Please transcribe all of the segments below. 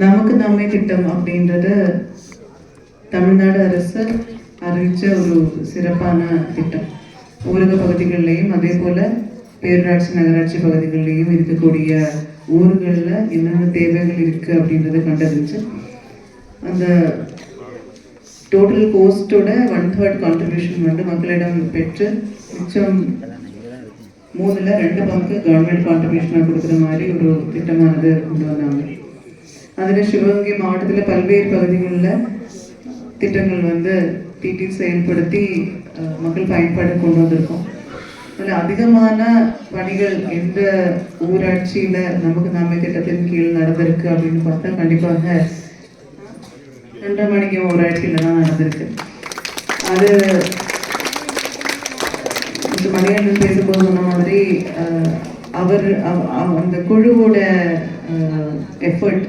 நமக்கு நாமே திட்டம் அப்படின்றது தமிழ்நாடு அரசு அறிவிச்ச ஒரு சிறப்பான திட்டம். ஊரக பகுதிகளிலையும் அதே போல பேரூராட்சி நகராட்சி பகுதிகளிலையும் இருக்கக்கூடிய ஊர்களில் என்னென்ன தேவைகள் இருக்கு அப்படின்றத கண்டறிஞ்சு அந்த டோட்டல் கோஸ்டோட 1/3 கான்ட்ரிபியூஷன் வந்து மக்களிடம் பெற்று மிச்சம் 3ல் 2 பங்கு கவர்மெண்ட் கான்ட்ரிபியூஷனாக கொடுக்குற மாதிரி ஒரு திட்டமானது கொண்டு வந்தாங்க. அதில் சிவகங்கை மாவட்டத்தில் பல்வேறு பகுதிகளில் திட்டங்கள் வந்து தீட்டி செயல்படுத்தி மக்கள் பயன்பாடு கொண்டு வந்திருக்கோம். அதில் அதிகமான பணிகள் எந்த ஊராட்சியில் நமக்கு நாமே திட்டத்தின் கீழ் நடந்திருக்கு அப்படின்னு பார்த்தா கண்டிப்பாக கண்டமணிக்கம் ஊராட்சியில் தான் நடந்திருக்கு. அது மணிகண்டன் பேசும்போது சொன்ன மாதிரி அவர் அந்த குழுவோட எஃபர்ட்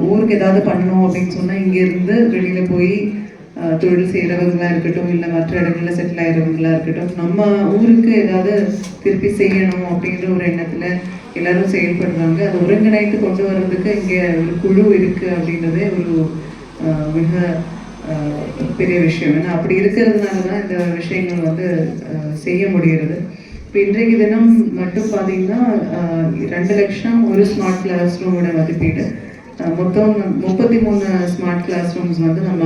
ஊருக்கு ஏதாவது பண்ணணும் அப்படின்னு சொன்னால் இங்கேருந்து வெளியில் போய் தொழில் செய்கிறவங்களா இருக்கட்டும், இல்லை மற்ற இடங்களில் செட்டில் ஆகிறவங்களா இருக்கட்டும், நம்ம ஊருக்கு ஏதாவது திருப்பி செய்யணும் அப்படின்ற ஒரு எண்ணத்தில் எல்லாரும் செயல்படுறாங்க. அதை ஒருங்கிணைத்து கொண்டு வர்றதுக்கு இங்கே ஒரு குழு இருக்குது அப்படின்றதே ஒரு மிக பெரிய விஷயம். ஏன்னா அப்படி இருக்கிறதுனால தான் இந்த விஷயங்கள் வந்து செய்ய முடிகிறது. இப்போ இன்றைக்கு தினம் மட்டும் பார்த்தீங்கன்னா 2 லட்சம் ஒரு ஸ்மார்ட் கிளாஸ் ரூமோட மதிப்பீடு, மொத்தம் 33 ஸ்மார்ட் கிளாஸ் ரூம்ஸ் வந்து நம்ம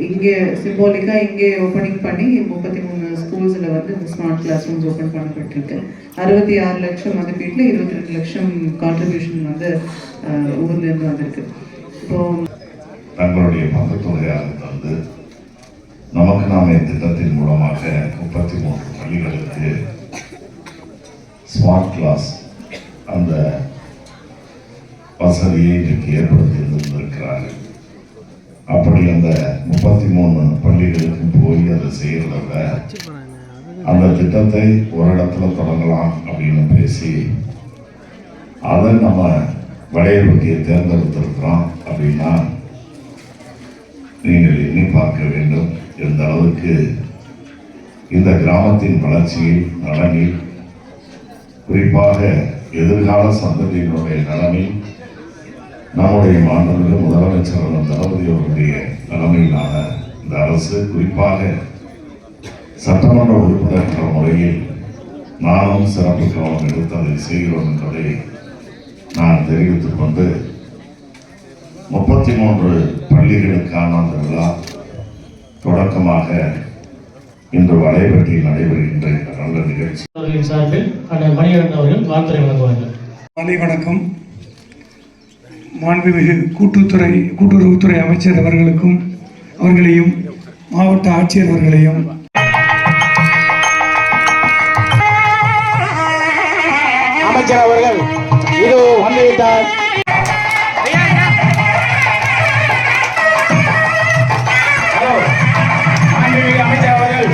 இங்கே சிம்பாலிக்காக இங்கே ஓப்பனிங் பண்ணி 33 ஸ்கூல்ஸில் வந்து இந்த ஸ்மார்ட் கிளாஸ் ரூம்ஸ் ஓப்பன் பண்ணப்பட்டிருக்கு. 66 லட்சம் மதிப்பீட்டில் 22 லட்சம் கான்ட்ரிபியூஷன் வந்து ஊர்லேருந்து வந்திருக்கு. இப்போது தங்களுடைய பங்குத்தொகையாக தந்து நமக்கு நாமே திட்டத்தின் மூலமாக 33 பள்ளிகளுக்கு ஸ்மார்ட் கிளாஸ் அந்த வசதியை இன்றைக்கு ஏற்படுத்தி இருந்திருக்கிறார்கள். அப்படி அந்த 33 பள்ளிகளுக்கு போய் அதை செய்யறத விட அந்த திட்டத்தை ஒரு இடத்துல தொடங்கலாம் அப்படின்னு பேசி அதை நம்ம வளையபட்டியை தேர்ந்தெடுத்திருக்கிறோம். அப்படின்னா நீங்கள் எண்ணி பார்க்க வேண்டும் எந்த அளவுக்கு இந்த கிராமத்தின் வளர்ச்சியில் நலனில், குறிப்பாக எதிர்கால சந்ததியினுடைய நலனில் நம்முடைய மாண்புமிகு முதலமைச்சர் தளபதி அவர்களுடைய தலைமையிலான இந்த அரசு, குறிப்பாக சட்டமன்ற உறுப்பினர் முறையில் நானும் சிறப்பு கவனம் எடுத்து அதை செய்கிறோம் என்பதை நான் தெரிவித்துக் கொண்டு 33 பள்ளிகளுக்கான அந்த விழா தொடக்கமாக இன்று வளையபட்டியில் நடைபெறுகின்ற இந்த நல்ல நிகழ்ச்சி சார்பில் மணிகண்டன் அவர்கள் வாழ்த்துறை வழங்குவார்கள். காலை வணக்கம். மாண்புமிகு கூட்டுறவுத்துறை அமைச்சர் அவர்களுக்கும் அவர்களையும் மாவட்ட ஆட்சியர் அவர்களையும் அமைச்சர் அவர்கள் இது வந்துவிட்டார். அமைச்சர் அவர்கள்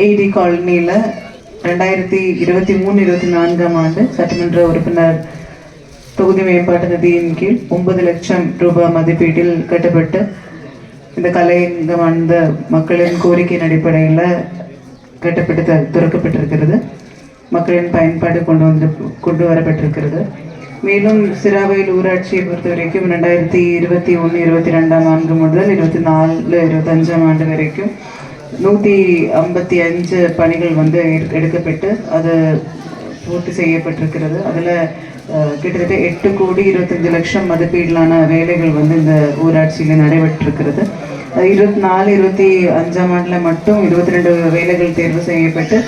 ஏடி காலனியில் 2023-24 ஆண்டு சட்டமன்ற உறுப்பினர் தொகுதி மேம்பாட்டு நிதியின் கீழ் 9 லட்சம் ரூபாய் மதிப்பீட்டில் கட்டப்பட்டு இந்த கலையங்கம் அந்த மக்களின் கோரிக்கையின் அடிப்படையில் கட்டப்பட்டு திறக்கப்பட்டிருக்கிறது. மக்களின் பயன்பாடு கொண்டு வரப்பட்டிருக்கிறது. மேலும் சிராவையில் ஊராட்சியை பொறுத்த வரைக்கும் 2021-22 முதல் 24-25 ஆண்டு வரைக்கும் 155 பணிகள் வந்து எடுக்கப்பட்டு அது பூர்த்தி செய்யப்பட்டிருக்கிறது. அதில் கிட்டத்தட்ட 8,25,00,000 மதிப்பீட்டிலான வேலைகள் வந்து இந்த ஊராட்சியில் நடைபெற்றிருக்கிறது. 24-25 ஆண்டில் மட்டும் 22 வேலைகள் தேர்வு செய்யப்பட்டு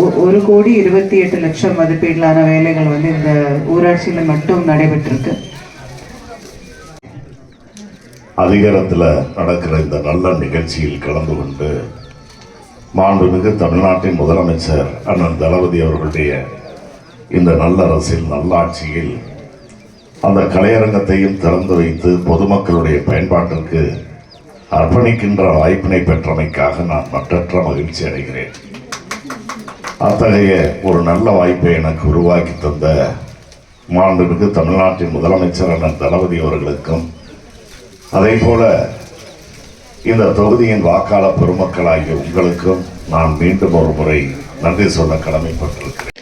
1,28,00,000 மதிப்பீட்டிலான வேலைகள் வந்து இந்த ஊராட்சியில் மட்டும் நடைபெற்றிருக்கு. அதிகாரத்தில் நடக்கிற இந்த நல்ல நிகழ்ச்சியில் கலந்து கொண்டு மாண்புமிகு தமிழ்நாட்டின் முதலமைச்சர் அண்ணன் தளபதி அவர்களுடைய இந்த நல்ல அரசில் நல்லாட்சியில் அந்த கலையரங்கத்தையும் திறந்து வைத்து பொதுமக்களுடைய பயன்பாட்டிற்கு அர்ப்பணிக்கின்ற வாய்ப்பினை பெற்றமைக்காக நான் மற்றற்ற மகிழ்ச்சி அடைகிறேன். அத்தகைய ஒரு நல்ல வாய்ப்பை எனக்கு உருவாக்கி தந்த மாண்புமிகு தமிழ்நாட்டின் முதலமைச்சர் அண்ணன் தளபதி அவர்களுக்கும் அதே போல இந்த தொகுதியின் வாக்காளர் பெருமக்களாகிய உங்களுக்கும் நான் மீண்டும் ஒரு முறை நன்றி சொல்ல கடமைப்பட்டிருக்கிறேன்.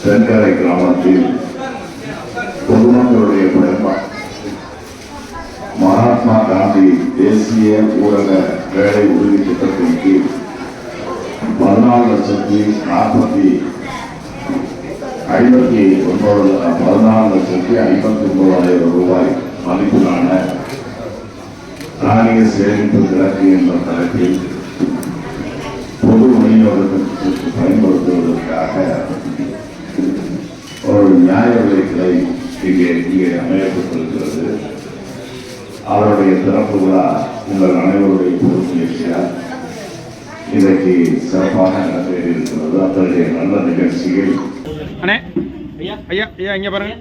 தென்கரை கிராமத்தில் பொதுமக்களுடைய பயன்பாடு மகாத்மா காந்தி தேசிய ஊரக வேலை உறுதி திட்டத்தின் கீழ் 14,59,000 ரூபாய் மதிப்பிலான தானிய சேமிப்பு கிடக்கு என்ற தலைப்பில் பொது விநியோகத்திற்கு பயன்படுத்துவதற்காக ஒரு நியாய விலைகளை இங்கே அமையப்பட்டிருக்கிறது. அவருடைய திறப்பு விழா உங்கள் அனைவருடைய பொறுமுயற்சியால் இன்றைக்கு சிறப்பாக நடந்தேறியிருக்கிறது. அத்தகைய நல்ல நிகழ்ச்சியில் அண்ணே ஐயா ஐயா ஐயா இங்கே பாருங்க.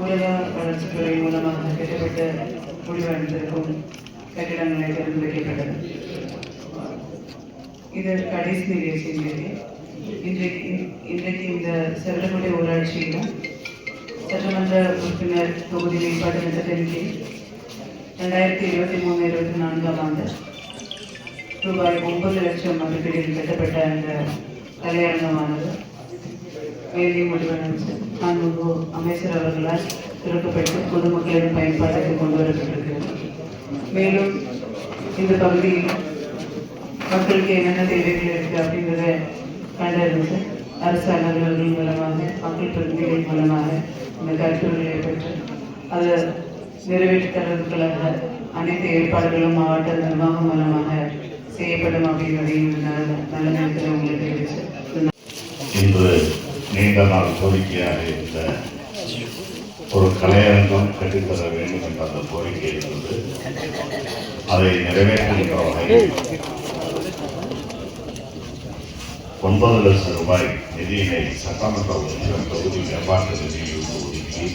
ஊரக வளர்ச்சித்துறை மூலமாக கட்டப்பட்ட முடிவடைந்திருக்கும் கட்டிடங்களை திறந்து வைக்கப்பட்டது. இது கடைசி நிகழ்ச்சி. இன்றைக்கு இந்த செவலக்குடி ஊராட்சியில் சட்டமன்ற உறுப்பினர் தொகுதி மேம்பாட்டு திட்டத்தின் கீழ் 2023-24 ஆண்டு ரூபாய் 9 லட்சம் மதிப்பீட்டில் கட்டப்பட்ட அந்த கலையரங்கமானது வேலை முடிவடைந்து மாண்புமிகு அமைச்சர் அவர்களால் திறக்கப்பட்டு பொதுமக்களின் பயன்பாட்டுக்கு கொண்டு வரப்பட்டிருக்கிறது. மேலும் இந்த பகுதியில் மக்களுக்கு என்னென்ன தேவைகள் இருக்கு அப்படிங்கிறத கண்டறிந்து அரசு அலுவலர்கள் மூலமாக மக்கள் பிரதிநிதிகள் மூலமாக இந்த கருத்துக்களை பெற்று அதை நிறைவேற்றி தருவதற்காக அனைத்து ஏற்பாடுகளும் மாவட்ட நிர்வாகம் மூலமாக செய்யப்படும் அப்படின்றதையும் நல்ல நேரத்தில் உங்களுக்கு தெரிவித்து இன்று நீண்ட நாள் கோரிக்கையாக இருந்த ஒரு கலையரங்கம் கட்டித்தர வேண்டும் என்ற அந்த கோரிக்கை இருந்தது. அதை நிறைவேற்றுகின்ற வகையில் 9 லட்சம் ரூபாய் நிதியினை சட்டமன்ற உறுப்பினர் தொகுதி மேம்பாட்டு நிதியில் ஒதுக்கி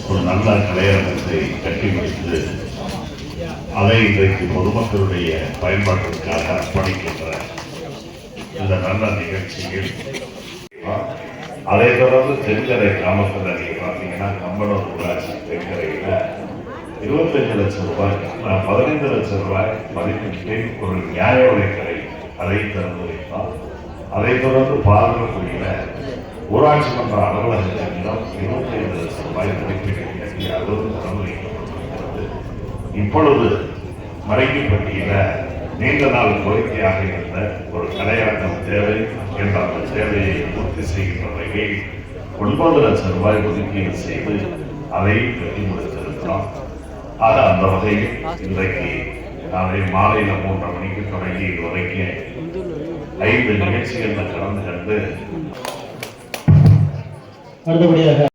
ஒரு நல்ல கலையரங்கத்தை கட்டி முடித்து அதை இன்றைக்கு பொதுமக்களுடைய பயன்பாட்டிற்காக அர்ப்பணிக்கின்ற இந்த நல்ல நிகழ்ச்சியில் அதை தொடர்ந்து தென்கரை கிராமத்தில் நீங்க பார்த்தீங்கன்னா கம்பனூர் ஊராட்சி தென்கரையில் 25 லட்சம் ரூபாய் 15 லட்சம் ரூபாய் மதிப்பீட்டில் ஒரு நியாய விலைக்கடை அதை திறந்து வைத்தார். அதைத் தொடர்ந்து பாதுகாப்புள்ள ஊராட்சி மன்ற அலுவலகத்திடம் 25 லட்சம் ரூபாய் மதிப்பீட்டில் கட்டி 60 திறந்து வைக்கப்பட்டிருக்கிறது. இப்பொழுது மறைக்கப்பட்டியல நீண்ட நாள் கோரிக்கையாக இருந்த ஒரு கலையரங்கம் தேவை என்ற அந்த தேவையை பூர்த்தி செய்கின்ற வகையில் 9 லட்சம் ரூபாய் ஒதுக்கீடு செய்து அதை கட்டி முடித்திருக்கிறோம். ஆக அந்த வகையில் இன்றைக்கு நாளை மாலையில் 3:30 மணிக்கு தொடங்கி இதுவரைக்கும் 5 நிகழ்ச்சிகளில் கலந்து கண்டு அடுத்தபடியாக